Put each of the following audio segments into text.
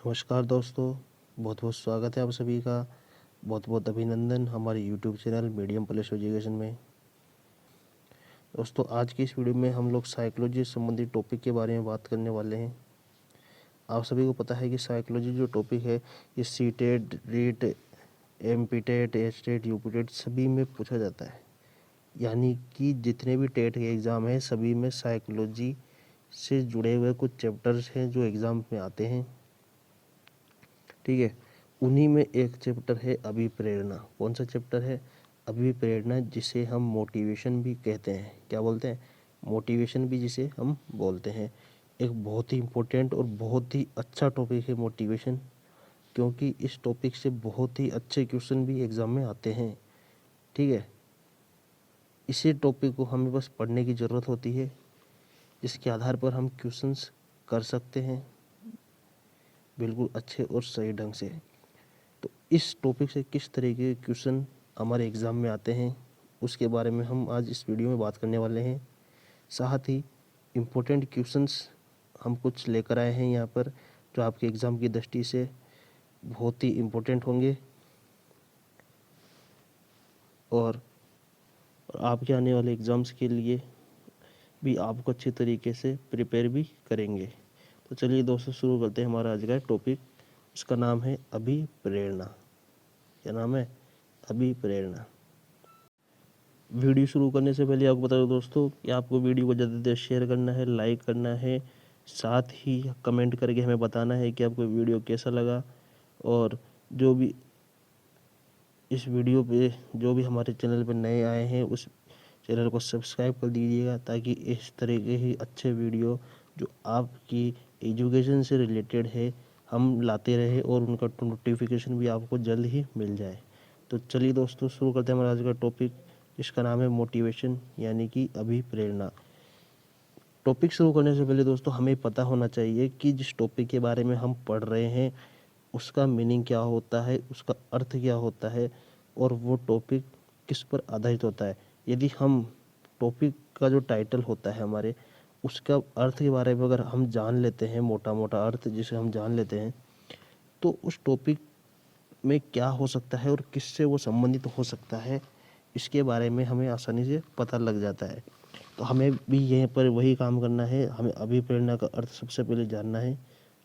नमस्कार दोस्तों, बहुत बहुत स्वागत है आप सभी का। बहुत बहुत अभिनंदन हमारे YouTube channel medium plus education में। दोस्तों, आज की इस वीडियो में हम लोग साइकोलॉजी संबंधी टॉपिक के बारे में बात करने वाले हैं। आप सभी को पता है कि साइकोलॉजी जो टॉपिक है ये C TET, REET, MP TET, H TET, UP TET सभी में पूछा जाता है। यानी कि जितने भी टेट के एग्ज़ाम हैं सभी में साइकोलॉजी से जुड़े हुए कुछ चैप्टर्स हैं जो एग्ज़ाम में आते हैं। ठीक है, उन्हीं में एक चैप्टर है अभिप्रेरणा। कौन सा चैप्टर है? अभिप्रेरणा, जिसे हम मोटिवेशन भी कहते हैं। क्या बोलते हैं? मोटिवेशन भी जिसे हम बोलते हैं। एक बहुत ही इम्पोर्टेंट और बहुत ही अच्छा टॉपिक है मोटिवेशन, क्योंकि इस टॉपिक से बहुत ही अच्छे क्वेश्चन भी एग्ज़ाम में आते हैं। ठीक है, इसी टॉपिक को हमें बस पढ़ने की ज़रूरत होती है, जिसके आधार पर हम क्वेश्चंस कर सकते हैं बिल्कुल अच्छे और सही ढंग से। तो इस टॉपिक से किस तरीके के क्वेश्चन हमारे एग्ज़ाम में आते हैं उसके बारे में हम आज इस वीडियो में बात करने वाले हैं। साथ ही इम्पोर्टेंट क्वेश्चंस हम कुछ लेकर आए हैं यहाँ पर, जो आपके एग्ज़ाम की दृष्टि से बहुत ही इम्पोर्टेंट होंगे और आपके आने वाले एग्ज़ाम्स के लिए भी आपको अच्छे तरीके से प्रिपेयर भी करेंगे। तो चलिए दोस्तों, शुरू करते हैं हमारा आज का टॉपिक। उसका नाम है अभिप्रेरणा। क्या नाम है? अभिप्रेरणा। वीडियो शुरू करने से पहले आपको बता दूं दोस्तों कि आपको वीडियो को ज़्यादा से ज़्यादा शेयर करना है, लाइक करना है, साथ ही कमेंट करके हमें बताना है कि आपको वीडियो कैसा लगा। और जो भी इस वीडियो पे जो भी हमारे चैनल पर नए आए हैं उस चैनल को सब्सक्राइब कर दीजिएगा, ताकि इस तरह के ही अच्छे वीडियो जो आपकी एजुकेशन से रिलेटेड है हम लाते रहे और उनका नोटिफिकेशन भी आपको जल्द ही मिल जाए। तो चलिए दोस्तों, शुरू करते हैं हमारा आज का टॉपिक, जिसका नाम है मोटिवेशन यानी कि अभिप्रेरणा। टॉपिक शुरू करने से पहले दोस्तों हमें पता होना चाहिए कि जिस टॉपिक के बारे में हम पढ़ रहे हैं उसका मीनिंग क्या होता है, उसका अर्थ क्या होता है और वो टॉपिक किस पर आधारित होता है। यदि हम टॉपिक का जो टाइटल होता है हमारे, उसका अर्थ के बारे में अगर हम जान लेते हैं, मोटा मोटा अर्थ जिसे हम जान लेते हैं, तो उस टॉपिक में क्या हो सकता है और किससे वो संबंधित हो सकता है, इसके बारे में हमें आसानी से पता लग जाता है। तो हमें भी यहीं पर वही काम करना है। हमें अभिप्रेरणा का अर्थ सबसे पहले जानना है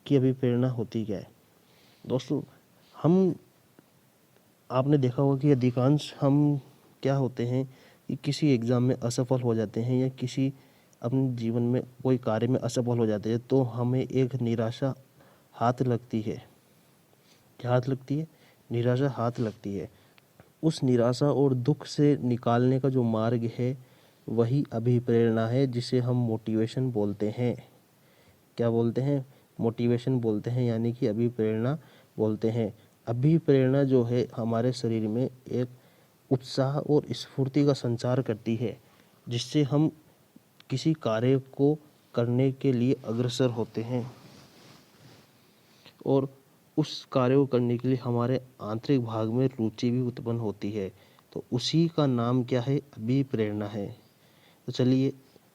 कि अभिप्रेरणा होती क्या है। दोस्तों, हम आपने देखा होगा कि अधिकांश हम क्या होते हैं कि किसी एग्ज़ाम में असफल हो जाते हैं या किसी अपने जीवन में कोई कार्य में असफल हो जाते हैं, तो हमें एक निराशा हाथ लगती है। क्या हाथ लगती है? निराशा हाथ लगती है। उस निराशा और दुख से निकालने का जो मार्ग है वही अभिप्रेरणा है, जिसे हम मोटिवेशन बोलते हैं। क्या बोलते हैं? मोटिवेशन बोलते हैं, यानी कि अभिप्रेरणा बोलते हैं। अभिप्रेरणा जो है हमारे शरीर में एक उत्साह और स्फूर्ति का संचार करती है, जिससे हम किसी कार्य को करने के लिए अग्रसर होते हैं और उस कार्य को करने के लिए हमारे आंतरिक भाग में रुचि भी उत्पन्न होती है। तो उसी का नाम क्या है? अभिप्रेरणा है। तो चलिए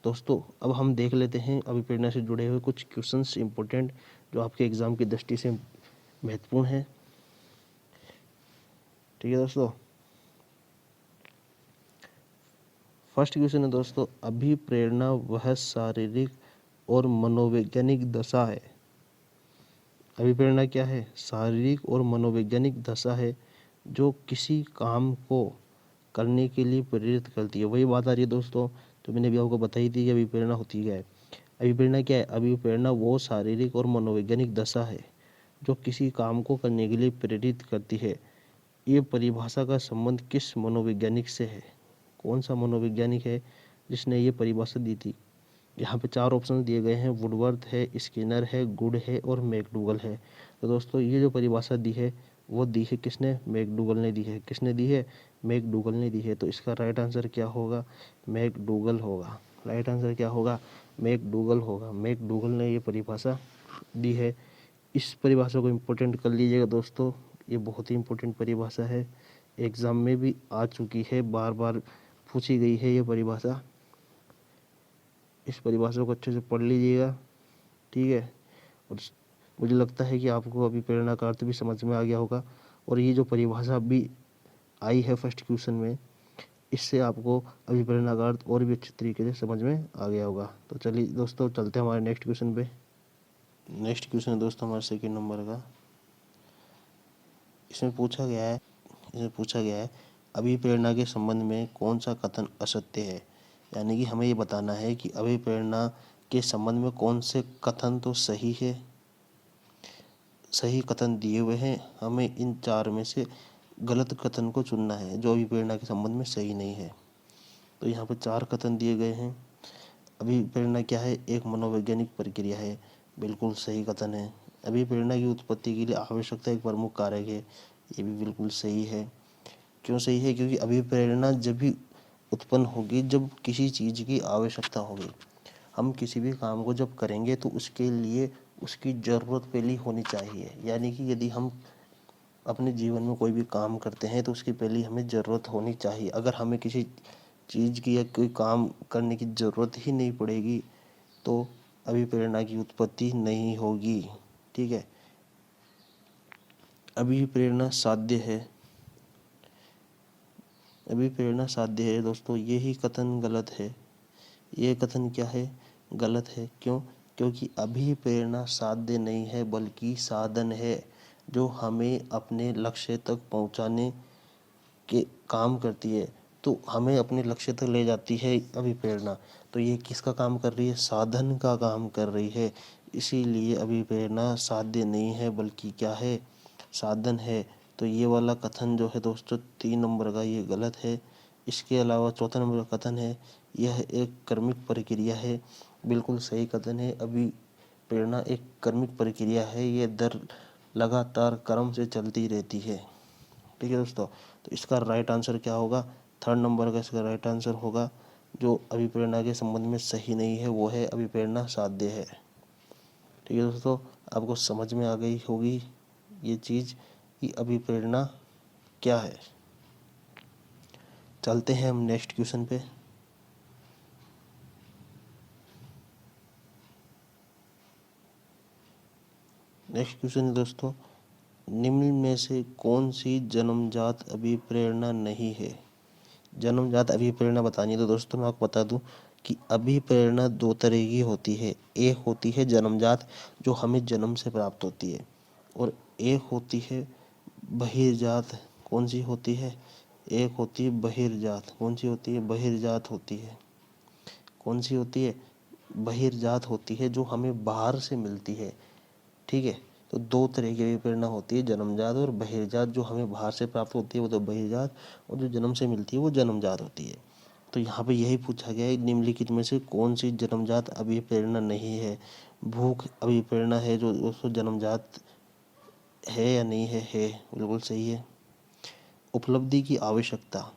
दोस्तों, अब हम देख लेते हैं अभिप्रेरणा से जुड़े हुए कुछ क्वेश्चंस इंपॉर्टेंट जो आपके एग्ज़ाम की दृष्टि से महत्वपूर्ण है। ठीक है दोस्तों, फर्स्ट क्वेश्चन है दोस्तों, अभिप्रेरणा वह शारीरिक और मनोवैज्ञानिक दशा है। अभिप्रेरणा क्या है? शारीरिक और मनोवैज्ञानिक दशा है जो किसी काम को करने के लिए प्रेरित करती है। वही बात आ रही है दोस्तों, तो मैंने भी आपको बताई थी कि अभिप्रेरणा होती क्या है। अभिप्रेरणा क्या है? अभिप्रेरणा वो शारीरिक और मनोवैज्ञानिक दशा है जो किसी काम को करने के लिए प्रेरित करती है। ये परिभाषा का संबंध किस मनोवैज्ञानिक से है? कौन सा मनोवैज्ञानिक है जिसने ये परिभाषा दी थी? यहाँ पे 4 ऑप्शन दिए गए हैं, वुडवर्थ है, स्किनर है, गुड है और मैकडूगल है। तो दोस्तों, ये जो परिभाषा दी है वो दी है किसने? मैकडूगल ने दी है। किसने दी है? मैकडूगल ने दी है। तो इसका राइट आंसर क्या होगा? मैकडूगल होगा। राइट आंसर क्या होगा? मैकडूगल होगा। मैकडूगल ने ये परिभाषा दी है। इस परिभाषा को इम्पोर्टेंट कर लीजिएगा दोस्तों, ये बहुत ही इम्पोर्टेंट परिभाषा है, एग्ज़ाम में भी आ चुकी है, बार बार पूछी गई है ये परिभाषा। इस परिभाषा को अच्छे से पढ़ लीजिएगा। ठीक है, और मुझे लगता है कि आपको अभी प्रेरणा का अर्थ भी समझ में आ गया होगा, और ये जो परिभाषा भी आई है फर्स्ट क्वेश्चन में, इससे आपको अभिप्रेरणा का अर्थ और भी अच्छे तरीके से समझ में आ गया होगा। तो चलिए दोस्तों, चलते हैं हमारे नेक्स्ट क्वेश्चन पे। नेक्स्ट क्वेश्चन है दोस्तों हमारे सेकंड नंबर का। इसमें पूछा गया है अभिप्रेरणा के संबंध में कौन सा कथन असत्य है। यानी कि हमें ये बताना है कि अभिप्रेरणा के संबंध में कौन से कथन तो सही है, सही कथन दिए हुए हैं, हमें इन चार में से गलत कथन को चुनना है जो अभिप्रेरणा के संबंध में सही नहीं है। तो यहाँ पर चार कथन दिए गए हैं। अभिप्रेरणा क्या है? एक मनोवैज्ञानिक प्रक्रिया है, बिल्कुल सही कथन है। अभिप्रेरणा की उत्पत्ति के लिए आवश्यकता एक प्रमुख कारक है, ये भी बिल्कुल सही है। क्यों सही है? क्योंकि अभिप्रेरणा जब भी उत्पन्न होगी जब किसी चीज़ की आवश्यकता होगी। हम किसी भी काम को जब करेंगे तो उसके लिए उसकी ज़रूरत पहले होनी चाहिए। यानी कि यदि हम अपने जीवन में कोई भी काम करते हैं तो उसकी पहले हमें ज़रूरत होनी चाहिए। अगर हमें किसी चीज़ की या कोई काम करने की ज़रूरत ही नहीं पड़ेगी तो अभिप्रेरणा की उत्पत्ति नहीं होगी। ठीक है, अभिप्रेरणा साध्य है, अभिप्रेरणा साध्य है दोस्तों, यही कथन गलत है। ये कथन क्या है? गलत है। क्यों? क्योंकि अभिप्रेरणा साध्य नहीं है बल्कि साधन है जो हमें अपने लक्ष्य तक पहुंचाने के काम करती है। तो हमें अपने लक्ष्य तक ले जाती है अभिप्रेरणा। तो ये किसका काम कर रही है? साधन का काम कर रही है। इसीलिए अभिप्रेरणा साध्य नहीं है बल्कि क्या है? साधन है। तो ये वाला कथन जो है दोस्तों 3 नंबर का, ये गलत है। इसके अलावा चौथा नंबर का कथन है यह एक कर्मिक प्रक्रिया है, बिल्कुल सही कथन है। अभिप्रेरणा एक कर्मिक प्रक्रिया है, ये लगातार क्रम से चलती रहती है। ठीक है दोस्तों, तो इसका राइट आंसर क्या होगा? थर्ड नंबर का इसका राइट आंसर होगा। जो अभिप्रेरणा के संबंध में सही नहीं है वो है अभिप्रेरणा साध्य है। ठीक है दोस्तों, आपको समझ में आ गई होगी ये चीज़ कि अभिप्रेरणा क्या है। चलते हैं हम नेक्स्ट क्वेश्चन पे। नेक्स्ट क्वेश्चन है दोस्तों, निम्न में से कौन सी जन्मजात अभिप्रेरणा नहीं है? जन्मजात अभिप्रेरणा बतानी है तो दोस्तों मैं आपको बता दूं कि अभिप्रेरणा दो तरह की होती है। एक होती है जन्मजात जो हमें जन्म से प्राप्त होती है, और एक होती है बहिर्जात। कौन सी होती है? एक होती है बहिर्जात। कौन सी होती है? बहिर्जात होती है। कौन सी होती है? बहिर्जात होती है जो हमें बाहर से मिलती है। ठीक है, तो दो तरह की अभिप्रेरणा होती है, जन्मजात और बहिर्जात। जो हमें बाहर से प्राप्त होती है वो तो बहिर्जात, और जो जन्म से मिलती है वो जन्मजात होती है। तो यहाँ पे यही पूछा गया है निम्नलिखित में से कौन सी जन्मजात अभिप्रेरणा नहीं है। भूख अभिप्रेरणा है जो दोस्तों जन्मजात है या नहीं है? है, बिल्कुल सही है। उपलब्धि की आवश्यकता,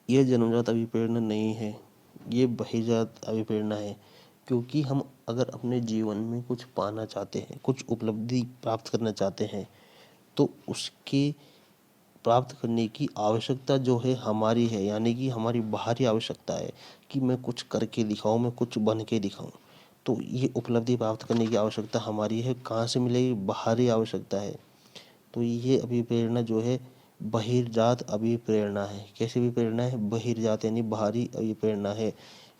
ये जन्मजात अभिप्रेरणा नहीं है, ये बहिर्जात अभिप्रेरणा है। क्योंकि हम अगर अपने जीवन में कुछ पाना चाहते हैं, कुछ उपलब्धि प्राप्त करना चाहते हैं, तो उसके प्राप्त करने की आवश्यकता जो है हमारी है। यानी कि हमारी बाहरी आवश्यकता है कि मैं कुछ करके दिखाऊं, मैं कुछ बन के दिखाऊं। तो ये उपलब्धि प्राप्त करने की आवश्यकता हमारी है। कहाँ से मिलेगी? बाहरी आवश्यकता है। तो ये अभिप्रेरणा जो है बहिर्जात अभिप्रेरणा है। कैसी अभिप्रेरणा है? बहिर्जात यानी बाहरी अभिप्रेरणा है।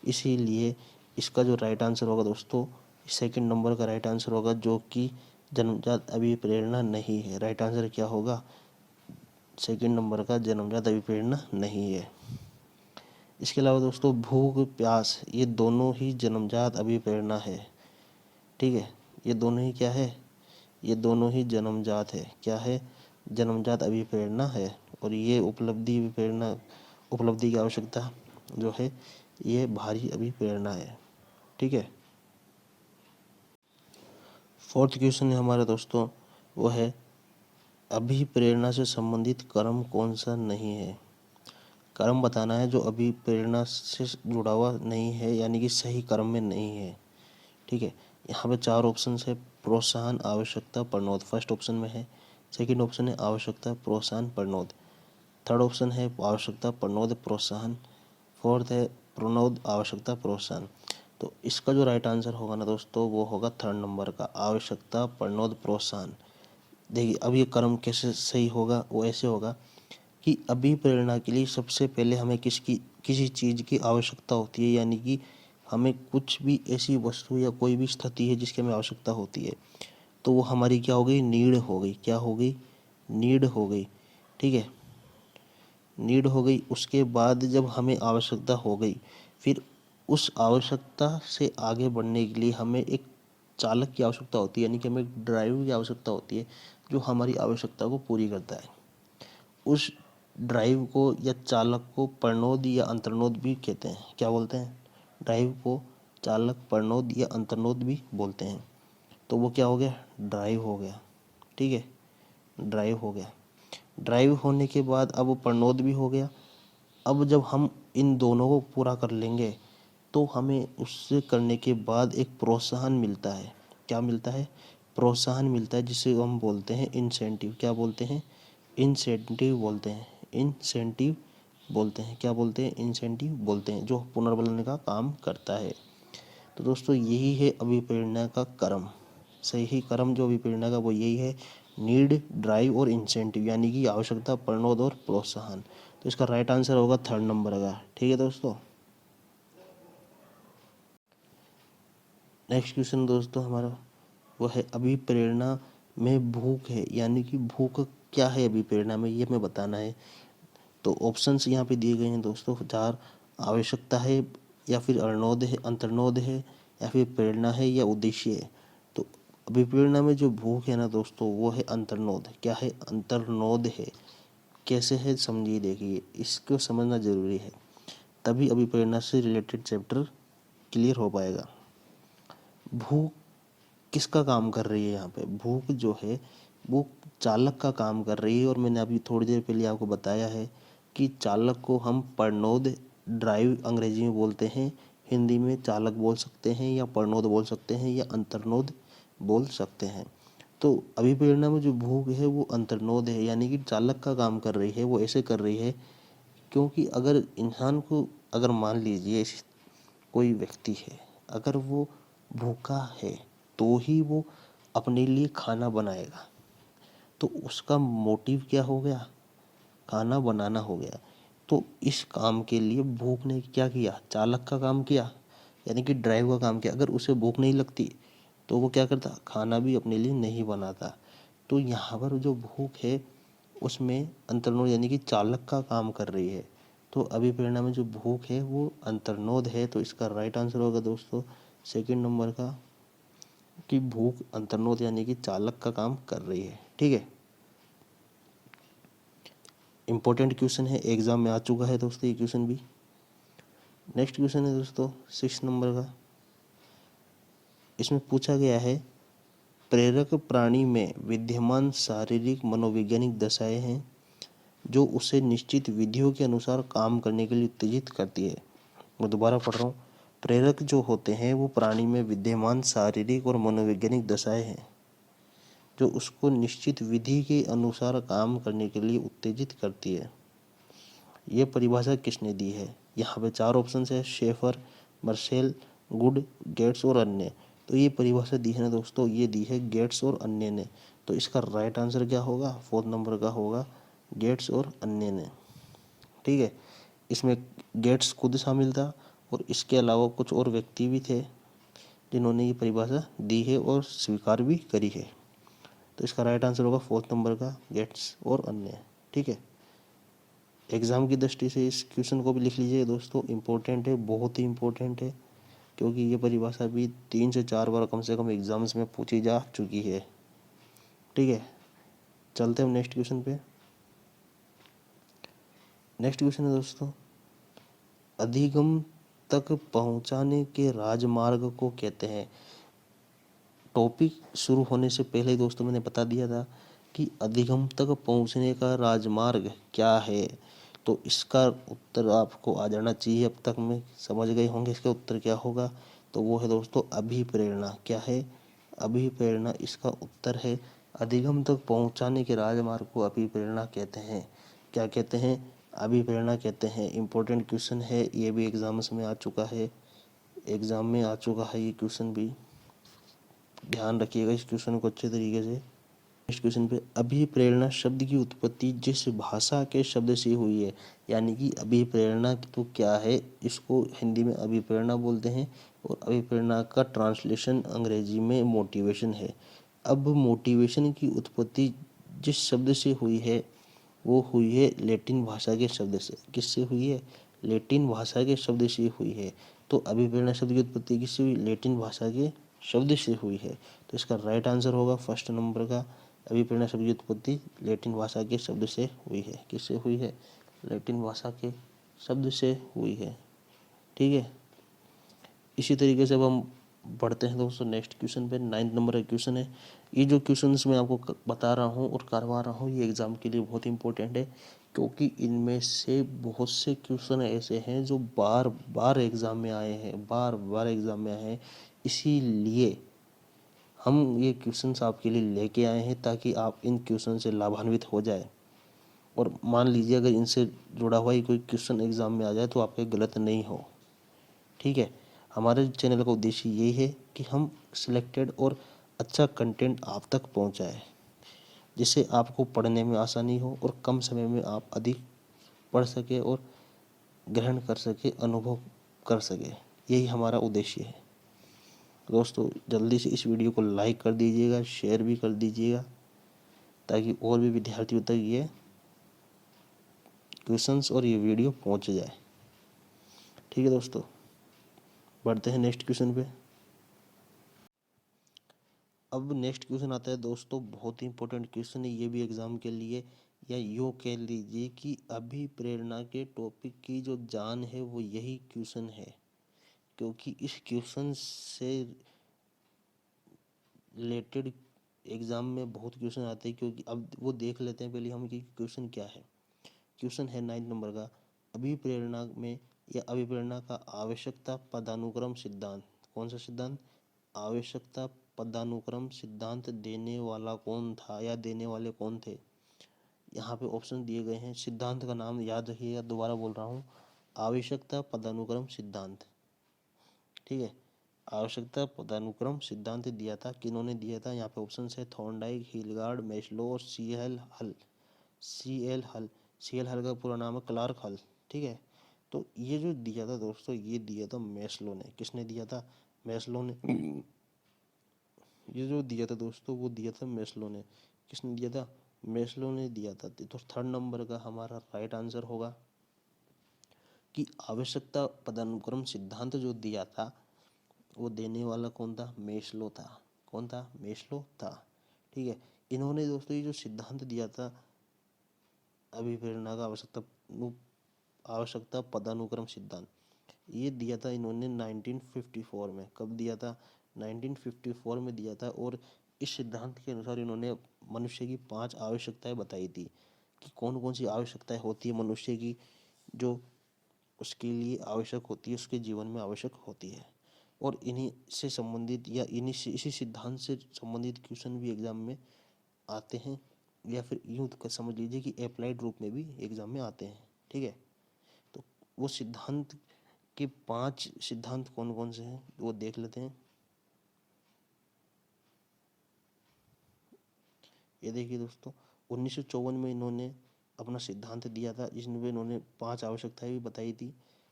इसीलिए इसका जो राइट आंसर होगा दोस्तों, सेकंड नंबर का राइट आंसर होगा, जो कि जन्मजात अभिप्रेरणा नहीं है। राइट आंसर क्या होगा? सेकंड नंबर का जन्मजात अभिप्रेरणा नहीं है। इसके अलावा दोस्तों भूख प्यास, ये दोनों ही जन्मजात अभिप्रेरणा है। ठीक है, ये दोनों ही क्या है? ये दोनों ही जन्मजात है। क्या है? जन्मजात अभिप्रेरणा है। और ये उपलब्धि अभिप्रेरणा, उपलब्धि की आवश्यकता जो है ये बाहरी अभिप्रेरणा है। ठीक है, फोर्थ क्वेश्चन है हमारा दोस्तों, वो है अभिप्रेरणा से संबंधित कर्म कौन सा नहीं है। कर्म बताना है जो अभिप्रेरणा से जुड़ा हुआ नहीं है, यानी कि सही कर्म में नहीं है। ठीक है, यहाँ पे चार ऑप्शन है, प्रोत्साहन, आवश्यकता, प्रणोद। फर्स्ट ऑप्शन में है। सेकंड ऑप्शन है आवश्यकता, प्रोत्साहन, प्रणोद। थर्ड ऑप्शन है आवश्यकता, प्रणोद, प्रोत्साहन। फोर्थ है प्रणोद, आवश्यकता, प्रोत्साहन। तो इसका जो राइट आंसर होगा ना दोस्तों वो होगा थर्ड नंबर का, आवश्यकता, प्रणोद, प्रोत्साहन। देखिए अब ये कर्म कैसे सही होगा, वो ऐसे होगा कि अभिप्रेरणा के लिए सबसे पहले हमें किसी चीज़ की आवश्यकता होती है, यानी कि हमें कुछ भी ऐसी वस्तु या कोई भी स्थिति है जिसकी हमें आवश्यकता होती है, तो वो हमारी क्या हो गई, नीड हो गई। क्या हो गई, नीड हो गई। ठीक है, नीड हो गई। उसके बाद जब हमें आवश्यकता हो गई, फिर उस आवश्यकता से आगे बढ़ने के लिए हमें एक चालक की आवश्यकता होती है, यानी कि हमें एक ड्राइव की आवश्यकता होती है जो हमारी आवश्यकता को पूरी करता है। उस ड्राइव को या चालक को प्रणोद या अंतर्नोद भी कहते हैं। क्या बोलते हैं, ड्राइव को चालक, प्रणोद या अंतर्नोद भी बोलते हैं। तो वो क्या हो गया, ड्राइव हो गया। ठीक है, ड्राइव हो गया। ड्राइव होने के बाद अब वो प्रणोद भी हो गया। अब जब हम इन दोनों को पूरा कर लेंगे तो हमें उससे करने के बाद एक प्रोत्साहन मिलता है। क्या मिलता है, प्रोत्साहन मिलता है, जिसे हम बोलते हैं इंसेंटिव। क्या बोलते हैं, इंसेंटिव बोलते हैं। इंसेंटिव बोलते हैं। क्या बोलते हैं, इंसेंटिव बोलते हैं, जो पुनर्बलन का काम करता है। तो दोस्तों यही है अभिप्रेरणा का कर्म। सही कर्म जो अभिप्रेरणा का वो यही है, नीड, ड्राइव और इंसेंटिव, यानी कि आवश्यकता, प्रणोद और प्रोत्साहन। तो इसका राइट आंसर होगा थर्ड नंबर का। ठीक है दोस्तों। नेक्स्ट क्वेश्चन दोस्तों हमारा वो है, अभिप्रेरणा में भूख है, यानी कि भूख क्या है अभिप्रेरणा में, ये हमें बताना है। तो ऑप्शंस यहाँ पे दिए गए हैं दोस्तों चार, आवश्यकता है या फिर अर्णोद है, अंतर्नोद है या फिर प्रेरणा है या उद्देश्य है। तो अभिप्रेरणा में जो भूख है ना दोस्तों वो है अंतर्नोद। क्या है, अंतर्नोद है। कैसे है समझिए, देखिए इसको समझना जरूरी है, तभी अभिप्रेरणा से रिलेटेड चैप्टर क्लियर हो पाएगा। भूख किसका काम कर रही है, यहाँ पे भूख जो है वो चालक का काम कर रही है। और मैंने अभी थोड़ी देर पहले आपको बताया है कि चालक को हम प्रणोद, ड्राइव अंग्रेजी में बोलते हैं, हिंदी में चालक बोल सकते हैं या प्रणोद बोल सकते हैं या अंतर्नोद बोल सकते हैं। तो अभिप्रेरणा में जो भूख है वो अंतर्नोद है, यानी कि चालक का काम कर रही है। वो ऐसे कर रही है क्योंकि अगर इंसान को, अगर मान लीजिए कोई व्यक्ति है, अगर वो भूखा है तो ही वो अपने लिए खाना बनाएगा। तो उसका मोटिव क्या हो गया, खाना बनाना हो गया। तो इस काम के लिए भूख ने क्या किया, चालक का काम किया, यानी कि ड्राइव का काम किया। अगर उसे भूख नहीं लगती तो वो क्या करता, खाना भी अपने लिए नहीं बनाता। तो यहाँ पर जो भूख है उसमें अंतर्नोद यानी कि चालक का काम कर रही है। तो अभिप्रेरणा में जो भूख है वो अंतर्नोद है। तो इसका राइट आंसर होगा दोस्तों सेकंड नंबर का, कि भूख अंतर्नोद यानी कि चालक का काम कर रही है। ठीक है, इंपॉर्टेंट क्वेश्चन है, एग्जाम में आ चुका है दोस्तों ये क्वेश्चन भी। नेक्स्ट क्वेश्चन है दोस्तों 6 नंबर का। इसमें पूछा गया है, प्रेरक प्राणी में विद्यमान शारीरिक मनोवैज्ञानिक दशाएं हैं जो उसे निश्चित विधियों के अनुसार काम करने के लिए उत्तेजित करती है। मैं दोबारा पढ़ रहा हूँ, प्रेरक जो होते हैं वो प्राणी में विद्यमान शारीरिक और मनोवैज्ञानिक दशाएं हैं जो उसको निश्चित विधि के अनुसार काम करने के लिए उत्तेजित करती है। ये परिभाषा किसने दी है, यहाँ पे चार ऑप्शन है, शेफर, मर्सेल, गुड, गेट्स और अन्य। तो ये परिभाषा दी है ना दोस्तों, ये दी है गेट्स और अन्य ने। तो इसका राइट आंसर क्या होगा, फोर्थ नंबर का होगा, गेट्स और अन्य ने। ठीक है, इसमें गेट्स खुद शामिल था और इसके अलावा कुछ और व्यक्ति भी थे जिन्होंने ये परिभाषा दी है और स्वीकार भी करी है। तो इसका राइट आंसर होगा फोर्थ नंबर का, गेट्स और अन्य। ठीक है, एग्जाम की दृष्टि से इस क्वेश्चन को भी लिख लीजिए दोस्तों, इम्पोर्टेंट है, बहुत ही इम्पोर्टेंट है, क्योंकि ये परिभाषा भी 3 से 4 बार कम से कम एग्जाम्स में पूछी जा चुकी है। ठीक है, चलते हम नेक्स्ट क्वेश्चन पे। नेक्स्ट क्वेश्चन है दोस्तों, अधिगम तक पहुंचाने के राजमार्ग को कहते हैं। टॉपिक शुरू होने से पहले ही दोस्तों मैंने बता दिया था कि अधिगम तक पहुंचने का राजमार्ग क्या है। तो इसका उत्तर आपको आ जाना चाहिए, अब तक में समझ गए होंगे इसका उत्तर क्या होगा। तो वो है दोस्तों अभिप्रेरणा। क्या है, अभिप्रेरणा इसका उत्तर है। अधिगम तक पहुंचाने के राजमार्ग को अभिप्रेरणा कहते हैं। क्या कहते हैं, अभिप्रेरणा कहते हैं। इंपॉर्टेंट क्वेश्चन है, ये भी एग्जाम्स में आ चुका है, एग्ज़ाम में आ चुका है ये क्वेश्चन भी, ध्यान रखिएगा इस क्वेश्चन को अच्छे तरीके से। नेक्स्ट क्वेश्चन पे, अभिप्रेरणा शब्द की उत्पत्ति जिस भाषा के शब्द से हुई है, यानी कि अभिप्रेरणा तो क्या है, इसको हिंदी में अभिप्रेरणा बोलते हैं और अभिप्रेरणा का ट्रांसलेशन अंग्रेजी में मोटिवेशन है। अब मोटिवेशन की उत्पत्ति जिस शब्द से हुई है वो हुई है लैटिन भाषा के शब्द से। किससे हुई है? लैटिन भाषा के शब्द से हुई है। तो अभिप्रेरणा शब्द की उत्पत्ति किससे हुई? लैटिन भाषा के शब्द से हुई है। तो इसका राइट आंसर होगा फर्स्ट नंबर का, अभिप्रेरणा शब्द की उत्पत्ति लैटिन भाषा के शब्द से हुई है। किससे हुई है? लैटिन भाषा के शब्द से हुई है। ठीक है, इसी तरीके से अब हम बढ़ते हैं दोस्तों नेक्स्ट क्वेश्चन पे। 9 नंबर का क्वेश्चन है। ये जो क्वेश्चंस मैं आपको बता रहा हूँ और करवा रहा हूँ, ये एग्ज़ाम के लिए बहुत इंपॉर्टेंट है, क्योंकि इनमें से बहुत से क्वेश्चन ऐसे हैं जो बार बार एग्ज़ाम में आए हैं, बार बार एग्ज़ाम में आए हैं। इसीलिए हम ये क्वेश्चंस आपके लिए लेके आए हैं ताकि आप इन क्वेश्चन से लाभान्वित हो जाए। और मान लीजिए अगर इनसे जुड़ा हुआ ही कोई क्वेश्चन एग्ज़ाम में आ जाए तो आपके गलत नहीं हो। ठीक है, हमारे चैनल का उद्देश्य यही है कि हम सिलेक्टेड और अच्छा कंटेंट आप तक पहुंचाएं, जिससे आपको पढ़ने में आसानी हो और कम समय में आप अधिक पढ़ सके और ग्रहण कर सके, अनुभव कर सके। यही हमारा उद्देश्य है। दोस्तों जल्दी से इस वीडियो को लाइक कर दीजिएगा, शेयर भी कर दीजिएगा, ताकि और भी विद्यार्थियों तक ये क्वेश्चंस और ये वीडियो पहुंच जाए। ठीक है दोस्तों, बढ़ते हैं नेक्स्ट क्वेश्चन पे। अब नेक्स्ट क्वेश्चन आता है दोस्तों, बहुत ही इंपॉर्टेंट क्वेश्चन है ये भी एग्जाम के लिए, या यूँ कह लीजिए कि अभिप्रेरणा के टॉपिक की जो जान है वो यही क्वेश्चन है, क्योंकि इस क्वेश्चन से रिलेटेड एग्जाम में बहुत क्वेश्चन आते हैं। क्योंकि अब वो देख लेते हैं पहले हम कि क्वेश्चन क्या है। क्वेश्चन है 9 नंबर का, अभिप्रेरणा में या अभिप्रेरणा का आवश्यकता पदानुक्रम सिद्धांत। कौन सा सिद्धांत? आवश्यकता पदानुक्रम सिद्धांत देने वाला कौन था या देने वाले कौन थे? यहाँ पे ऑप्शन दिए गए हैं। सिद्धांत का नाम याद रखिएगा, दोबारा बोल रहा हूँ, आवश्यकता पदानुक्रम सिद्धांत। ठीक है, आवश्यकता पदानुक्रम सिद्धांत दिया था, किन्होंने दिया था? यहाँ पे ऑप्शन है थॉर्नडाइक, हिलगार्ड, मैस्लो और सी.एल. हल। सी.एल. हल का पूरा नाम है क्लार्क हल। ठीक है, तो ये जो दिया था दोस्तों, ये दिया था मैस्लो ने। किसने दिया था? मैस्लो ने। ये जो दिया था दोस्तों वो दिया था मैस्लो ने। किसने दिया था? मैस्लो ने दिया था। तो थर्ड नंबर का हमारा राइट आंसर होगा कि आवश्यकता पदानुक्रम सिद्धांत जो दिया था वो देने वाला कौन था? मैस्लो था। कौन था? मैस्लो था। ठीक है, इन्होंने दोस्तों ये जो सिद्धांत दिया था अभिप्रेरणा का आवश्यकता पदानुक्रम सिद्धांत, ये दिया था इन्होंने 1954 में। कब दिया था? 1954 में दिया था। और इस सिद्धांत के अनुसार इन्होंने मनुष्य की 5 आवश्यकताएं बताई थी कि कौन कौन सी आवश्यकताएं होती है मनुष्य की, जो उसके लिए आवश्यक होती है, उसके जीवन में आवश्यक होती है। और इन्हीं से संबंधित या इसी सिद्धांत से संबंधित क्वेश्चन भी एग्जाम में आते हैं, या फिर यूँ समझ लीजिए कि अप्लाइड रूप में भी एग्जाम में आते हैं। ठीक है, तो वो सिद्धांत के 5 सिद्धांत कौन कौन से हैं वो देख लेते हैं। ये देखिए दोस्तों, 1954 में इन्होंने अपना सिद्धांत दिया था, जिसमें इन्होंने 5 आवश्यकताएं भी बताई थी।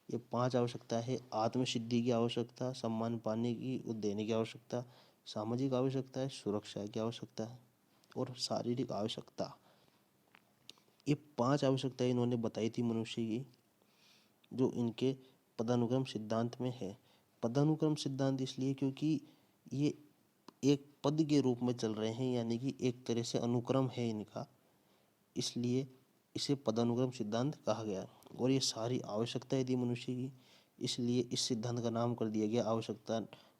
ये 5 आवश्यकता है: आत्मसिद्धि की आवश्यकता, सम्मान पाने की और देने की आवश्यकता, सामाजिक आवश्यकता है, सुरक्षा की आवश्यकता है और शारीरिक आवश्यकता। ये 5 आवश्यकताएं इन्होंने बताई थी मनुष्य की, जो इनके पदानुक्रम सिद्धांत में है। पदानुक्रम सिद्धांत इसलिए क्योंकि ये एक पद के रूप में चल रहे हैं, यानी कि एक तरह से अनुक्रम है इनका, इसलिए इसे पदानुक्रम सिद्धांत कहा गया। और ये सारी आवश्यकताएं थी मनुष्य की, इसलिए इस सिद्धांत का नाम कर दिया गया आवश्यकता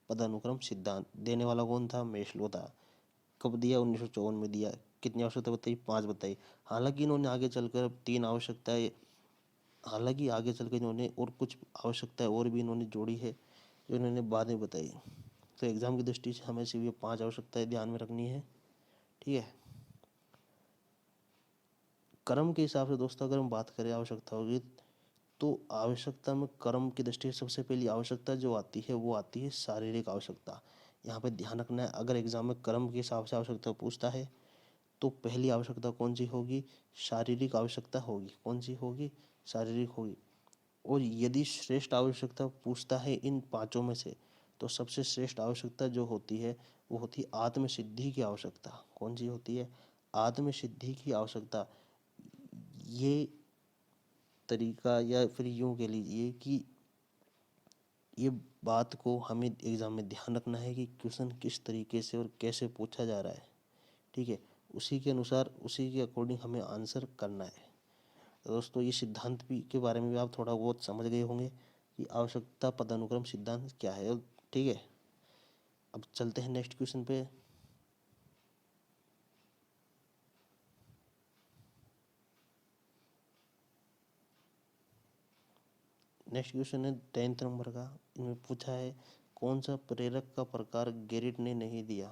पदानुक्रम सिद्धांत। देने वाला कौन था? मैस्लो था। कब दिया? 1954 में दिया। कितनी आवश्यकता बताई? 5 बताई। हालांकि इन्होंने आगे चलकर 3 आवश्यकताएं, हालांकि आगे चल के इन्होंने और कुछ आवश्यकताएं और भी इन्होंने जोड़ी है, जो इन्होंने बाद में बताई। तो एग्जाम की दृष्टि से हमें सिर्फ ये 5 आवश्यकताएं ध्यान में रखनी है। ठीक है, क्रम के हिसाब से दोस्तों अगर हम बात करें आवश्यकताओं की, तो आवश्यकता में कर्म की दृष्टि से सबसे पहली आवश्यकता जो आती है वो आती है शारीरिक आवश्यकता। यहाँ पे ध्यान रखना है, अगर एग्जाम में कर्म के हिसाब से आवश्यकता पूछता है तो पहली आवश्यकता कौन सी होगी? शारीरिक आवश्यकता होगी। कौन सी होगी? शारीरिक होगी। और यदि श्रेष्ठ आवश्यकता पूछता है इन पांचों में से, तो सबसे श्रेष्ठ आवश्यकता जो होती है वो होती है आत्मसिद्धि की आवश्यकता। कौन सी होती है? आत्मसिद्धि की आवश्यकता। ये तरीका या फिर यूं कह लीजिए कि ये बात को हमें एग्जाम में ध्यान रखना है कि क्वेश्चन किस तरीके से और कैसे पूछा जा रहा है। ठीक है, उसी के अनुसार, उसी के अकॉर्डिंग हमें आंसर करना है। तो दोस्तों ये सिद्धांत भी के बारे में भी आप थोड़ा बहुत समझ गए होंगे कि आवश्यकता पदानुक्रम सिद्धांत क्या है। ठीक है, अब चलते हैं नेक्स्ट क्वेश्चन पे। नेक्स्ट क्वेश्चन है 10th नंबर का। इनमें पूछा है कौन सा प्रेरक का प्रकार गेरिट ने नहीं दिया?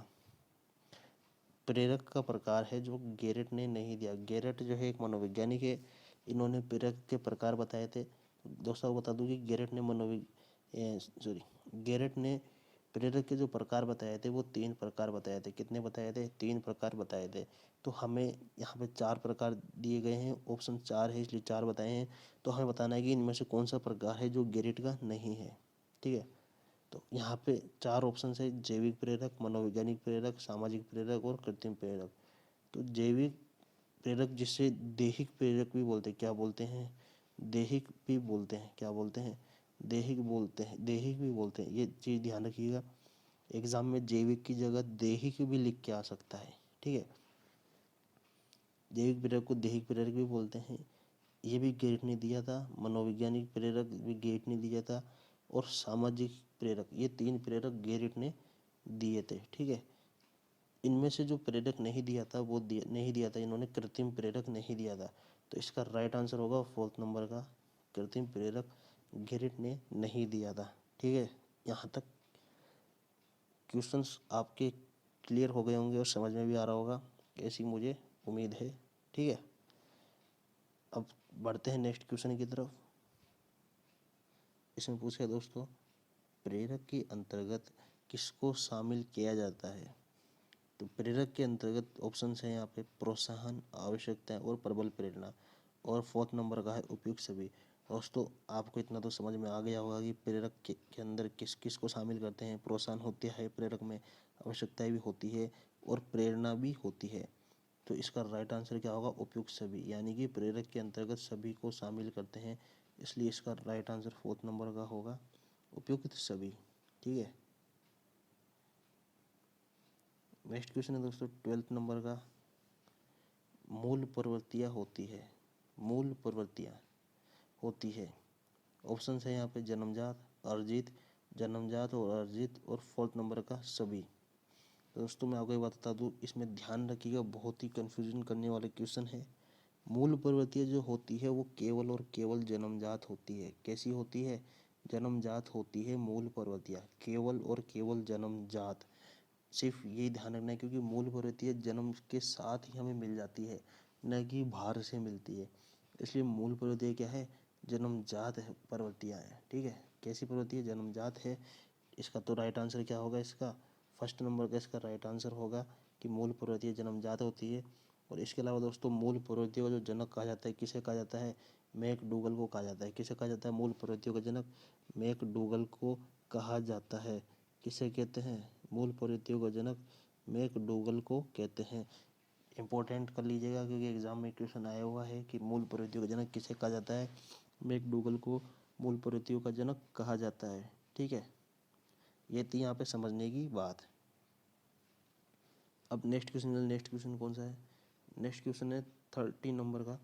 प्रेरक का प्रकार है जो गेरिट ने नहीं दिया। गेरिट जो है एक मनोवैज्ञानिक है, इन्होंने प्रेरक के प्रकार बताए थे। दोस्तों बता दूं कि गेरिट ने प्रेरक के जो प्रकार बताए थे वो 3 प्रकार बताए थे। कितने बताए थे? 3 प्रकार बताए थे। तो हमें यहाँ पे 4 प्रकार दिए गए हैं, ऑप्शन 4 है इसलिए 4 बताए हैं। तो हमें बताना है कि इनमें से कौन सा प्रकार है जो गेरिट का नहीं है। ठीक है, तो यहाँ पे 4 ऑप्शन है, जैविक प्रेरक, मनोवैज्ञानिक प्रेरक, सामाजिक प्रेरक और कृत्रिम प्रेरक। तो जैविक प्रेरक जिसे दैहिक प्रेरक भी बोलते हैं, क्या बोलते हैं? दैहिक भी बोलते हैं। क्या बोलते हैं? दैहिक बोलते हैं, दैहिक भी बोलते हैं। ये चीज़ ध्यान रखिएगा, एग्जाम में जैविक की जगह दैहिक भी लिख के आ सकता है। ठीक है, जैविक प्रेरक को दैहिक प्रेरक भी बोलते हैं। ये भी गेट ने दिया था। मनोवैज्ञानिक प्रेरक भी गेट ने दिया था। और सामाजिक प्रेरक, ये 3 प्रेरक गेरिट ने दिए थे। ठीक है, इनमें से जो प्रेरक नहीं दिया था वो नहीं दिया था इन्होंने, कृत्रिम प्रेरक नहीं दिया था। तो इसका राइट आंसर होगा 4th नंबर का, कृत्रिम प्रेरक गेरिट ने नहीं दिया था। ठीक है, यहाँ तक क्वेश्चंस आपके क्लियर हो गए होंगे और समझ में भी आ रहा होगा, ऐसी मुझे उम्मीद है। ठीक है, अब बढ़ते हैं नेक्स्ट क्वेश्चन की तरफ। इसमें पूछा है दोस्तों, प्रेरक के अंतर्गत किसको शामिल किया जाता है? तो प्रेरक के अंतर्गत ऑप्शन है यहाँ पे प्रोत्साहन, आवश्यकता और प्रबल प्रेरणा। और 4th नंबर का है उपयुक्त सभी। दोस्तों आपको इतना तो समझ में आ गया होगा कि प्रेरक के अंदर किस किस को शामिल करते हैं। प्रोत्साहन होता है प्रेरक में, आवश्यकताएं भी होती है और प्रेरणा भी होती है। तो इसका राइट आंसर क्या होगा? उपयुक्त सभी, यानी कि प्रेरक के अंतर्गत सभी को शामिल करते हैं, इसलिए इसका राइट आंसर 4th नंबर का होगा, उपयुक्त सभी। ठीक है, नेक्स्ट क्वेश्चन है दोस्तों 12th नंबर का। मूल प्रवृत्तियाँ होती है, मूल प्रवृत्तियाँ होती है। ऑप्शन है यहाँ पे जन्मजात, अर्जित, जन्मजात और अर्जित। और 4th नंबर का सभी। तो दोस्तों मैं आपको एक बात बता दूँ, इसमें ध्यान रखिएगा, बहुत ही कन्फ्यूजन करने वाले क्वेश्चन है। मूल प्रवृत्तियाँ जो होती है वो केवल और केवल जन्मजात होती है। कैसी होती है? जन्मजात होती है मूल प्रवृत्तियाँ, केवल और केवल जन्मजात। सिर्फ यही ध्यान रखना है, क्योंकि मूल प्रवृत्तियाँ जन्म के साथ ही हमें मिल जाती है, न कि बाहर से मिलती है। इसलिए मूल प्रवृत्तियाँ क्या है? जन्मजात है प्रवृत्तियाँ हैं। ठीक है, कैसी प्रवृत्ति है? जन्मजात है। इसका तो राइट आंसर क्या होगा? इसका 1st नंबर का इसका राइट आंसर होगा कि मूल प्रवृत्तियाँ जन्मजात होती है। और इसके अलावा दोस्तों मूल प्रवृत्तियों का जो जनक कहा जाता है, किसे कहा जाता है? मैकडूगल को कहा जाता है। किसे कहा जाता है मूल प्रवृत्तियों का जनक? मैकडूगल को कहा जाता है। किसे कहते हैं? मूल प्रवृत्तियों का जनक मैकडूगल को कहते हैं। इंपॉर्टेंट कर लीजिएगा, क्योंकि एग्जाम में क्वेश्चन आया हुआ है कि मूल प्रवृत्तियों का जनक किसे कहा जाता है? मैकडूगल को मूल प्रवृत्तियों का जनक कहा जाता है। ठीक है, ये थी यहाँ पे समझने की बात। अब नेक्स्ट क्वेश्चन कौन सा है? नेक्स्ट क्वेश्चन है 30 नंबर का।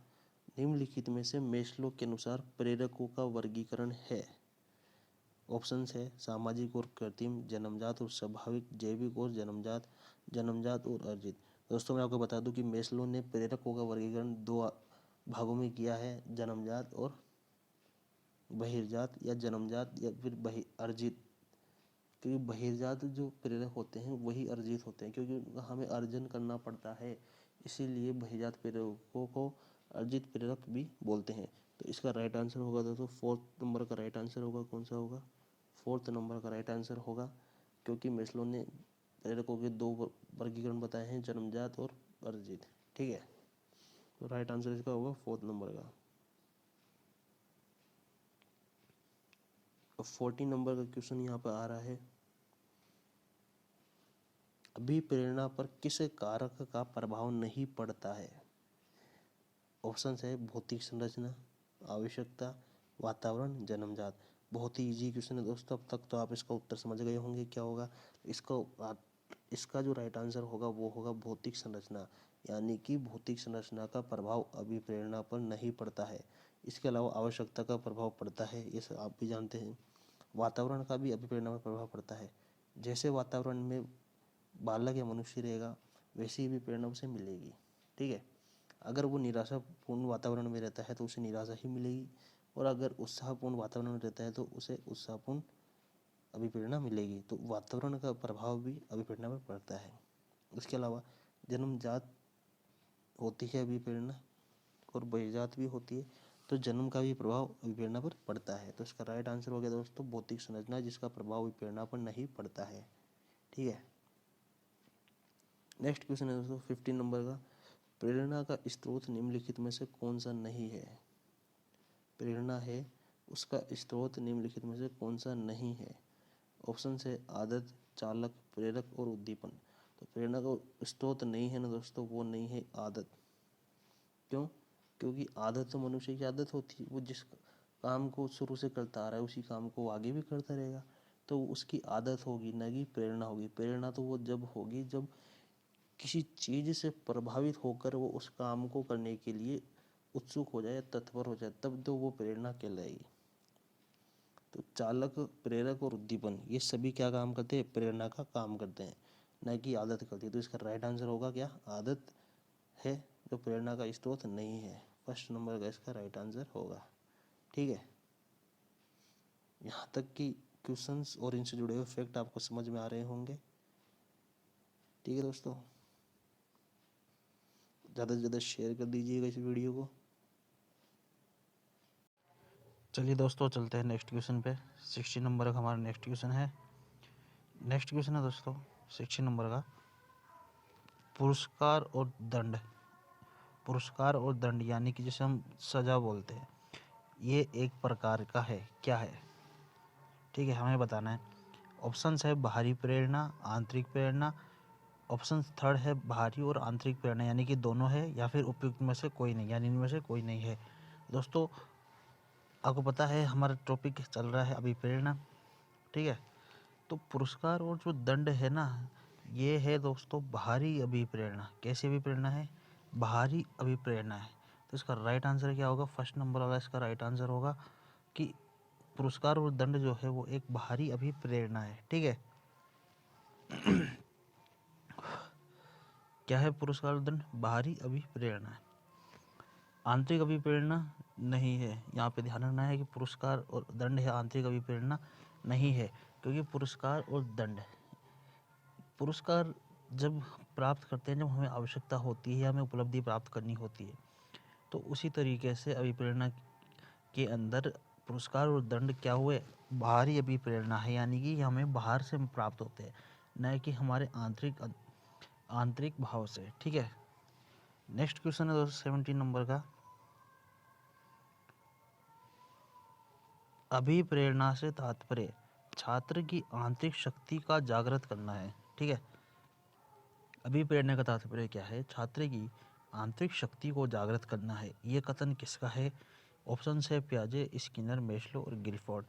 निम्नलिखित में से मेस्लो के अनुसार प्रेरकों का वर्गीकरण है। ऑप्शंस है सामाजिक और कृत्रिम, जन्मजात और स्वाभाविक, जैविक और जन्मजात, जन्मजात और अर्जित। दोस्तों मैं आपको बता दूं कि मेस्लो ने प्रेरकों का वर्गीकरण 2 भागों में किया है, जन्मजात और बहिर्जात, या जन्मजात या फिर अर्जित। क्योंकि बहिर्जात जो प्रेरक होते हैं वही अर्जित होते हैं, क्योंकि उनका हमें अर्जन करना पड़ता है, इसीलिए बहिर्जात प्रेरकों को अर्जित प्रेरक भी बोलते हैं। तो इसका राइट आंसर होगा दोस्तों फोर्थ नंबर का राइट आंसर होगा। कौन सा होगा? फोर्थ नंबर का राइट आंसर होगा, क्योंकि मेस्लो ने प्रेरकों के दो वर्गीकरण बताए हैं, जन्मजात और अर्जित। ठीक है, तो राइट आंसर इसका होगा फोर्थ नंबर का। अब 14 नंबर का क्वेश्चन यहाँ पर आ रहा है, अभिप्रेरणा पर किस कारक का प्रभाव नहीं पड़ता है? ऑप्शन है भौतिक संरचना, आवश्यकता, वातावरण, जन्मजात। बहुत ही इजी क्वेश्चन है दोस्तों, अब तक तो आप इसका उत्तर समझ गए होंगे क्या होगा। इसका जो राइट आंसर होगा वो होगा भौतिक संरचना, यानी कि भौतिक संरचना का प्रभाव अभिप्रेरणा पर नहीं पड़ता है। इसके अलावा आवश्यकता का प्रभाव पड़ता है, ये सब आप भी जानते हैं। वातावरण का भी अभिप्रेरणा पर प्रभाव पड़ता है। जैसे वातावरण में बालक या मनुष्य रहेगा वैसे ही अभिप्रेरणा उसे मिलेगी। ठीक है, अगर वो निराशापूर्ण वातावरण में रहता है तो उसे निराशा ही मिलेगी, और अगर उत्साहपूर्ण वातावरण में रहता है तो उसे उत्साहपूर्ण अभिप्रेरणा मिलेगी। तो वातावरण का प्रभाव भी अभिप्रेरणा पर पड़ता है। इसके अलावा जन्मजात होती है अभिप्रेरणा और बहिर्जात भी होती है, तो जन्म का भी प्रभाव अभिप्रेरणा पर पड़ता है। तो इसका राइट आंसर हो गया दोस्तों भौतिक संरचना, जिसका प्रभाव अभिप्रेरणा पर नहीं पड़ता है। ठीक है, नेक्स्ट क्वेश्चन है दोस्तों 15 नंबर का, प्रेरणा का स्रोत निम्नलिखित में से कौन सा नहीं है? प्रेरणा है, उसका स्रोत निम्नलिखित में से कौन सा नहीं है? ऑप्शन है आदत, चालक, प्रेरक और उद्दीपन। तो प्रेरणा का स्रोत नहीं है ना दोस्तों, वो नहीं है आदत। क्यों? क्योंकि आदत तो मनुष्य की आदत होती है, वो जिस काम को शुरू से करता आ रहा है उसी काम को आगे भी करता रहेगा, तो उसकी आदत होगी, न कि प्रेरणा होगी। प्रेरणा तो वो जब होगी जब किसी चीज से प्रभावित होकर वो उस काम को करने के लिए उत्सुक हो जाए, तत्पर हो जाए, तब तो वो प्रेरणा कहलाएगी। तो चालक, प्रेरक और उद्दीपन ये सभी क्या काम करते हैं? प्रेरणा का काम करते हैं, न कि आदत करती है। तो इसका राइट आंसर होगा क्या? आदत है, जो प्रेरणा का स्रोत नहीं है। फर्स्ट नंबर का इसका राइट आंसर होगा। ठीक है, यहाँ तक कि क्वेश्चंस और इनसे जुड़े हुए फैक्ट आपको समझ में आ रहे होंगे। ठीक है दोस्तों, ज़्यादा से ज़्यादा शेयर कर दीजिएगा इस वीडियो को। चलिए दोस्तों चलते हैं नेक्स्ट क्वेश्चन पे। 60 नंबर का हमारा नेक्स्ट क्वेश्चन है। नेक्स्ट क्वेश्चन है दोस्तों 60 नंबर का, पुरस्कार और दंड। पुरस्कार और दंड यानी कि जिसे हम सजा बोलते हैं, ये एक प्रकार का है, क्या है? ठीक है, हमें बताना है। ऑप्शन है बाहरी प्रेरणा, आंतरिक प्रेरणा। ऑप्शन थर्ड है बाहरी और आंतरिक प्रेरणा, यानी कि दोनों है, या फिर उपयुक्त में से कोई नहीं, यानी इनमें से कोई नहीं है। दोस्तों आपको पता है हमारा टॉपिक चल रहा है अभिप्रेरणा। ठीक है, तो पुरस्कार और जो दंड है ना, ये है दोस्तों बाहरी अभिप्रेरणा। कैसी अभिप्रेरणा है? बाहरी अभिप्रेरणा है। तो इसका राइट आंसर क्या होगा? फर्स्ट नंबर वाला इसका राइट आंसर होगा कि पुरस्कार और दंड जो है वो एक बाहरी अभिप्रेरणा है। ठीक है, क्या है पुरस्कार और दंड? बाहरी अभिप्रेरणा है। आंतरिक अभिप्रेरणा नहीं है। यहाँ पे ध्यान रखना है कि पुरस्कार और दंड है, आंतरिक अभिप्रेरणा नहीं है। क्योंकि पुरस्कार और दंड, पुरस्कार जब प्राप्त करते हैं जब हमें आवश्यकता होती है या हमें उपलब्धि प्राप्त करनी होती है, तो उसी तरीके से अभिप्रेरणा के अंदर पुरस्कार और दंड क्या हुए? बाहरी अभिप्रेरणा है, यानी कि हमें बाहर से प्राप्त होते हैं, न कि हमारे आंतरिक भाव से। ठीक है, नेक्स्ट क्वेश्चन है दोस्तों 17 नंबर का, अभिप्रेरणा से तात्पर्य छात्र की आंतरिक शक्ति का जागृत करना है। ठीक है, अभिप्रेरणा का तात्पर्य क्या है? छात्र की आंतरिक शक्ति को जागृत करना है। ये कथन किसका है? ऑप्शन है पियाजे, स्किनर, मेस्लो और गिलफोर्ड।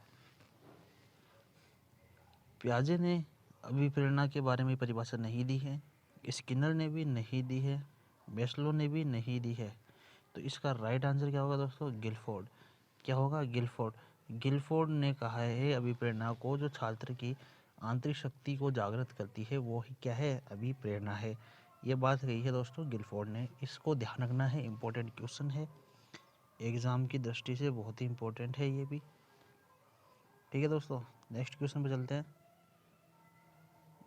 पियाजे ने अभिप्रेरणा के बारे में परिभाषा नहीं दी है, स्किनर ने भी नहीं दी है, मेस्लो ने भी नहीं दी है। तो इसका राइट आंसर क्या होगा दोस्तों? गिलफोर्ड। क्या होगा? गिलफोर्ड। गिलफोर्ड ने कहा है अभिप्रेरणा को जो छात्र की आंतरिक शक्ति को जागृत करती है वो ही क्या है? अभिप्रेरणा है। ये बात कही है दोस्तों गिलफोर्ड ने। इसको ध्यान रखना है, इम्पोर्टेंट क्वेश्चन है, एग्जाम की दृष्टि से बहुत ही इम्पोर्टेंट है ये भी। ठीक है दोस्तों, नेक्स्ट क्वेश्चन पे चलते हैं।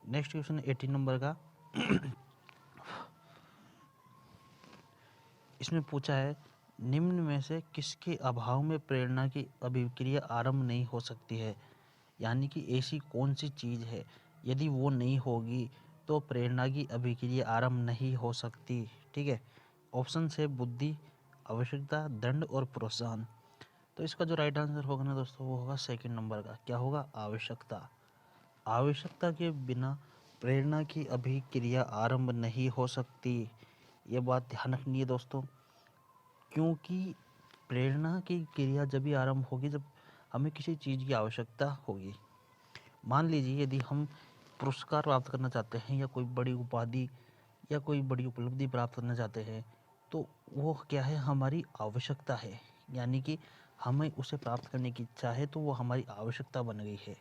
नेक्स्ट क्वेश्चन 18 नंबर का। इसमें पूछा है निम्न में से किसके अभाव में प्रेरणा की अभिक्रिया आरंभ नहीं हो सकती है? यानी कि ऐसी कौन सी चीज़ है, यदि वो नहीं होगी तो प्रेरणा की अभिक्रिया आरंभ नहीं हो सकती। ठीक है। ऑप्शन से बुद्धि, आवश्यकता, दंड और प्रोत्साहन। तो इसका जो राइट आंसर होगा ना दोस्तों, वो होगा सेकंड नंबर का। क्या होगा? आवश्यकता। आवश्यकता के बिना प्रेरणा की अभिक्रिया आरंभ नहीं हो सकती। ये बात ध्यान रखनी है दोस्तों, क्योंकि प्रेरणा की क्रिया जब भी आरंभ होगी जब हमें किसी चीज़ की आवश्यकता होगी। मान लीजिए यदि हम पुरस्कार प्राप्त करना चाहते हैं या कोई बड़ी उपाधि या कोई बड़ी उपलब्धि प्राप्त करना चाहते हैं, तो वो क्या है? हमारी आवश्यकता है। यानी कि हमें उसे प्राप्त करने की इच्छा है, तो वो हमारी आवश्यकता बन गई है।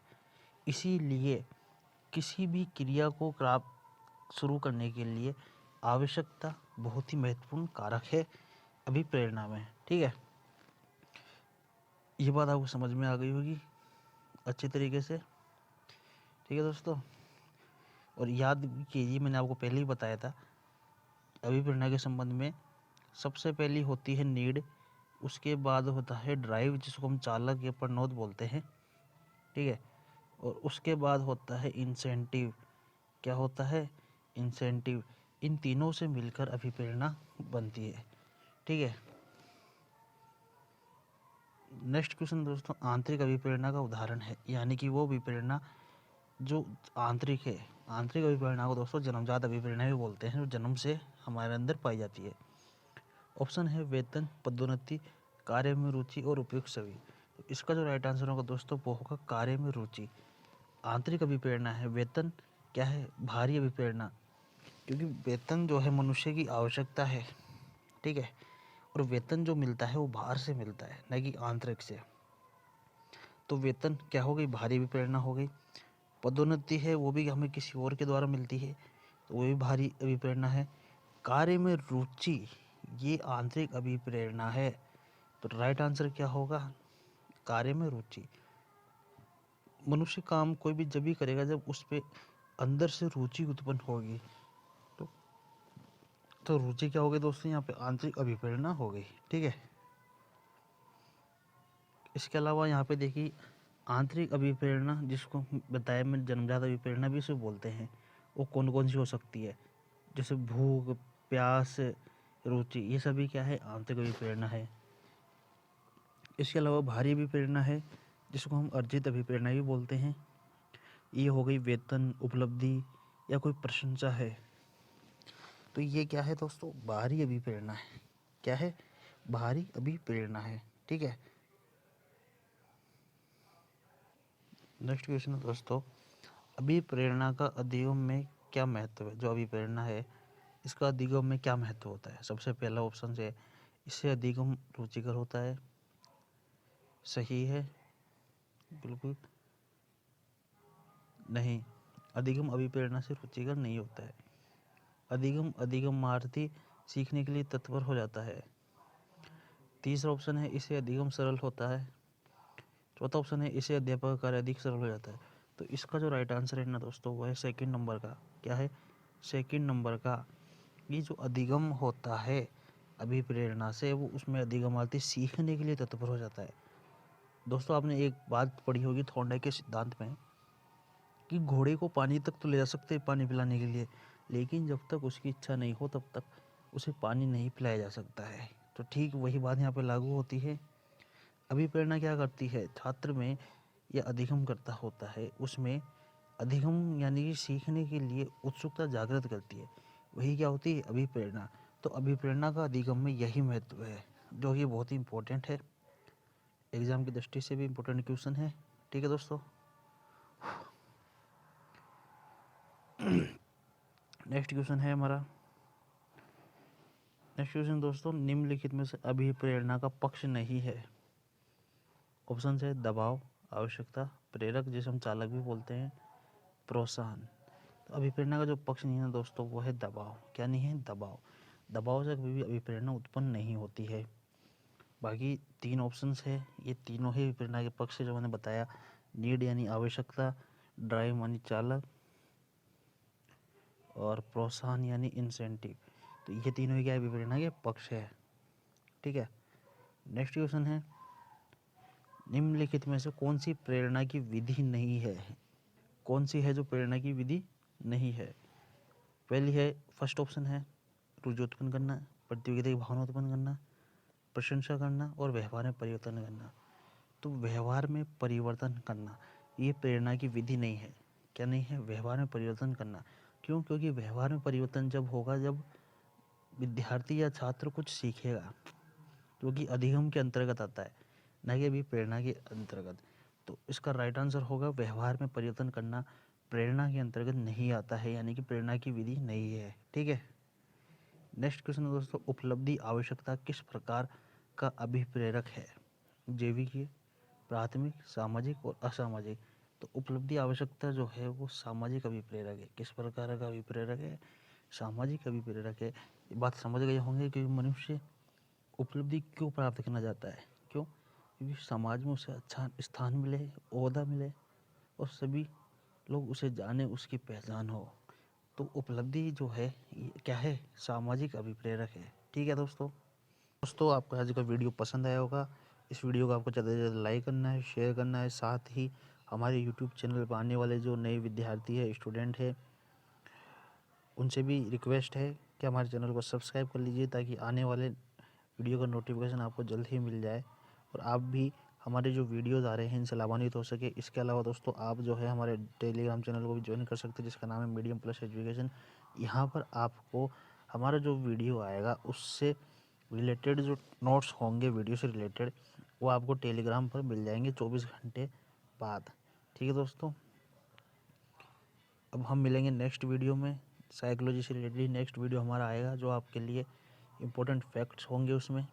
इसीलिए किसी भी क्रिया को शुरू करने के लिए आवश्यकता बहुत ही महत्वपूर्ण कारक है अभिप्रेरणा में। ठीक है। ये बात आपको समझ में आ गई होगी अच्छी तरीके से। ठीक है दोस्तों, और याद कीजिए मैंने आपको पहले ही बताया था अभिप्रेरणा के संबंध में सबसे पहली होती है नीड, उसके बाद होता है ड्राइव जिसको हम चालक या प्रनोद बोलते हैं। ठीक है। और उसके बाद होता है इंसेंटिव। क्या होता है? इंसेंटिव। इन तीनों से मिलकर अभिप्रेरणा बनती है। ठीक है। नेक्स्ट क्वेश्चन दोस्तों, आंतरिक अभिप्रेरणा का उदाहरण है। यानी कि वो अभिप्रेरणा जो आंतरिक है। आंतरिक अभिप्रेरणा को दोस्तों जन्मजात अभिप्रेरणा भी बोलते हैं, जो जन्म से हमारे अंदर पाई जाती है। ऑप्शन है वेतन, पदोन्नति, कार्य में रुचि और उपयुक्त सभी। तो इसका जो राइट आंसर होगा दोस्तों वो होगा कार्य में रुचि। आंतरिक अभिप्रेरणा है। वेतन क्या है? बाहरी अभिप्रेरणा, क्योंकि वेतन जो है मनुष्य की आवश्यकता है। ठीक है। और वेतन जो मिलता है वो बाहर से मिलता है, न कि आंतरिक से। तो वेतन क्या हो गई? बाहरी अभिप्रेरणा हो गई। पदोन्नति है, वो भी हमें किसी और के द्वारा मिलती है, तो वो भी बाहरी अभिप्रेरणा है। कार्य में रुचि, ये आंतरिक अभिप्रेरणा है। तो राइट आंसर क्या होगा? कार्य में रुचि। मनुष्य काम कोई भी जब भी करेगा जब उस पे अंदर से रुचि उत्पन्न होगी। तो रुचि क्या होगी दोस्तों? यहाँ पे आंतरिक अभिप्रेरणा हो गई। ठीक है। इसके अलावा यहाँ पे देखिए आंतरिक अभिप्रेरणा जिसको बताया मैं जन्मजात अभिप्रेरणा भी इसे बोलते हैं, वो कौन कौन सी हो सकती है? जैसे भूख, प्यास, रुचि, ये सभी क्या है? आंतरिक अभिप्रेरणा है। इसके अलावा बाहरी अभिप्रेरणा है जिसको हम अर्जित अभिप्रेरणा भी बोलते हैं। ये हो गई वेतन, उपलब्धि या कोई प्रशंसा है। तो ये क्या है दोस्तों? बाहरी अभिप्रेरणा है। क्या है? बाहरी अभिप्रेरणा है। ठीक है। नेक्स्ट क्वेश्चन है दोस्तों, अभिप्रेरणा का अधिगम में क्या महत्व है? जो अभिप्रेरणा है इसका अधिगम में क्या महत्व होता है? सबसे पहला ऑप्शन है इससे अधिगम रुचिकर होता है। सही है? बिल्कुल नहीं, अधिगम अभिप्रेरणा से रुचिकर नहीं होता है। अधिगमार्थी सीखने के लिए तत्पर हो जाता है। तीसरा ऑप्शन है इसे अधिगम सरल होता है। चौथा ऑप्शन है इसे अध्यापक का कार्य अधिक सरल हो जाता है। तो इसका जो राइट आंसर है ना दोस्तों वो है सेकंड नंबर का। क्या है? सेकंड नंबर का। ये जो अधिगम होता है अभिप्रेरणा से, वो उसमें अधिगमार्थी सीखने के लिए तत्पर हो जाता है। दोस्तों आपने एक बात पढ़ी होगी थॉर्नडाइक के सिद्धांत में कि घोड़े को पानी तक तो ले जा सकते हैं पानी पिलाने के लिए, लेकिन जब तक उसकी इच्छा नहीं हो तब तक उसे पानी नहीं पिलाया जा सकता है। तो ठीक वही बात यहाँ पे लागू होती है। अभिप्रेरणा क्या करती है? छात्र में या अधिगम करता होता है उसमें अधिगम यानी कि सीखने के लिए उत्सुकता जागृत करती है। वही क्या होती है? अभिप्रेरणा। तो अभिप्रेरणा का अधिगम में यही महत्व है, जो कि बहुत ही इंपॉर्टेंट है, एग्जाम की दृष्टि से भी इंपॉर्टेंट क्वेश्चन है। ठीक है दोस्तों। नेक्स्ट क्वेश्चन है हमारा। नेक्स्ट क्वेश्चन दोस्तों, निम्नलिखित में से अभिप्रेरणा का पक्ष नहीं है। ऑप्शन है दबाव, आवश्यकता, प्रेरक जिसे हम चालक भी बोलते हैं, प्रोत्साहन। तो अभिप्रेरणा का जो पक्ष नहीं है दोस्तों वो है दबाव। क्या नहीं है? दबाव। दबाव से कभी भी अभिप्रेरणा उत्पन्न नहीं होती है। बाकी तीन ऑप्शंस है, ये तीनों ही अभिप्रेरणा के पक्ष से जो मैंने बताया, नीड यानी आवश्यकता, ड्राइव यानी चालक, और प्रोत्साहन यानी इंसेंटिव। तो ये तीनों ही क्या है? अभिप्रेरणा के पक्ष है। ठीक है। नेक्स्ट क्वेश्चन है, निम्नलिखित में से कौन सी प्रेरणा की विधि नहीं है? कौन सी है जो प्रेरणा की विधि नहीं है? पहली है, फर्स्ट ऑप्शन है रुचि उत्पन्न करना, प्रतियोगिता की भावना उत्पन्न करना, प्रशंसा करना और व्यवहार में परिवर्तन करना। तो व्यवहार में परिवर्तन करना ये प्रेरणा की विधि नहीं है। क्या नहीं है? व्यवहार में परिवर्तन करना। क्यों? क्योंकि व्यवहार में परिवर्तन जब होगा जब विद्यार्थी या छात्र कुछ सीखेगा, जो कि अधिगम के अंतर्गत आता है, न कि अभी प्रेरणा के अंतर्गत। तो इसका राइट आंसर होगा व्यवहार में परिवर्तन करना प्रेरणा के अंतर्गत नहीं आता है, यानी कि प्रेरणा की विधि नहीं है। ठीक है। नेक्स्ट क्वेश्चन है दोस्तों, उपलब्धि आवश्यकता किस प्रकार का अभिप्रेरक है? जैविकीय, प्राथमिक, सामाजिक और असामाजिक। तो उपलब्धि आवश्यकता जो है वो सामाजिक अभिप्रेरक है। किस प्रकार का अभिप्रेरक है? सामाजिक अभिप्रेरक है। ये बात समझ गए होंगे कि मनुष्य उपलब्धि क्यों प्राप्त करना चाहता है? क्यों? क्योंकि समाज में उसे अच्छा स्थान मिले, ओहदा मिले और सभी लोग उसे जाने, उसकी पहचान हो। तो उपलब्धि जो है ये क्या है? सामाजिक अभिप्रेरक है। ठीक है दोस्तों आपको आज का वीडियो पसंद आया होगा। इस वीडियो को आपको ज़्यादा से ज़्यादा लाइक करना है, शेयर करना है। साथ ही हमारे यूट्यूब चैनल पर आने वाले जो नए विद्यार्थी है, स्टूडेंट है, उनसे भी रिक्वेस्ट है कि हमारे चैनल को सब्सक्राइब कर लीजिए, ताकि आने वाले वीडियो का नोटिफिकेशन आपको जल्द ही मिल जाए और आप भी हमारे जो वीडियोज़ आ रहे हैं इनसे लाभान्वित हो सके। इसके अलावा दोस्तों आप जो है हमारे टेलीग्राम चैनल को भी ज्वाइन कर सकते हैं, जिसका नाम है मीडियम प्लस एजुकेशन। यहाँ पर आपको हमारा जो वीडियो आएगा उससे रिलेटेड जो नोट्स होंगे वीडियो से रिलेटेड, वो आपको टेलीग्राम पर मिल जाएंगे 24 घंटे बाद। ठीक है दोस्तों, अब हम मिलेंगे नेक्स्ट वीडियो में। साइकोलॉजी से रिलेटेड नेक्स्ट वीडियो हमारा आएगा, जो आपके लिए इम्पोर्टेंट फैक्ट्स होंगे उसमें।